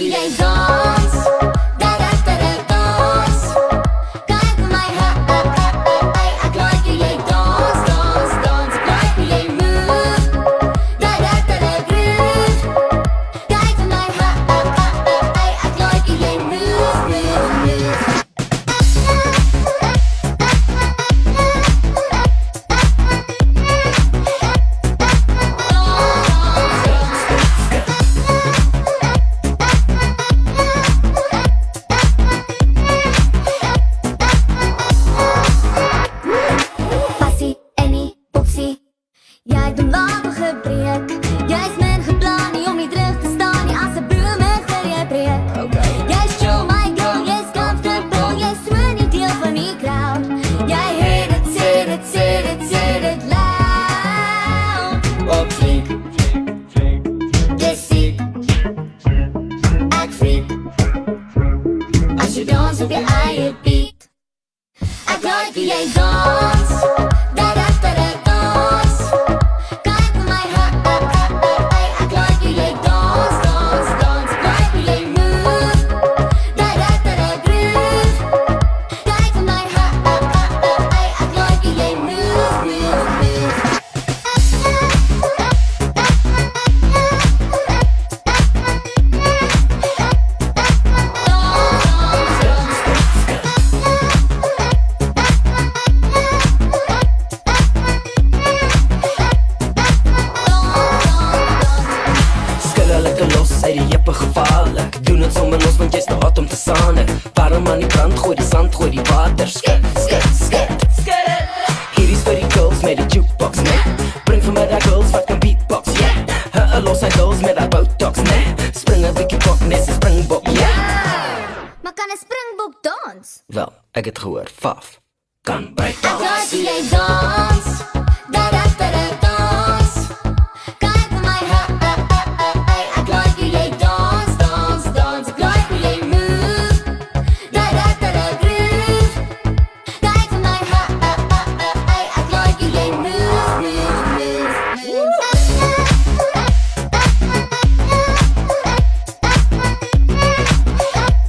die jy dans. Dans. Kyk vir my, ek like hoe jy dans. Ek like hoe jy move. Groove. Kyk vir my, ek like hoe jy move. Passie en die boksie, jy het hom later gebreek. Jy is min geplan nie om nie terug te staan nie as 'n bloemig vir jy breek. Jy's chill my girl, jy's comfortable, jy's so nie deel van die crowd. Jy heet het, sê dit loud. Op fliek, jy siek, ek freak. As jy dans op jou eie beat, ek like hoe jy dans. Dans. Kyk vir my, ek like hoe jy dans. Ek like hoe jy move. Groove. Kyk vir my, ek like hoe jy move. Skille lekker los uit die jippe gevalle. Doen het sommer los want jy's te hot om te sane. Warm aan die brand, gooi die sand, gooi die water. Skit. Hier is vir die girls met die jukebox, ne. Bring vir my die girls wat kan beatbox, yeah. Los uit those met die botox, ne. Spring 'n bietjie pop, nes 'n springbok, yeah. Maar kan 'n springbok dans? Wel, ek het gehoor, Faf kan break Ek like hoe jy dans.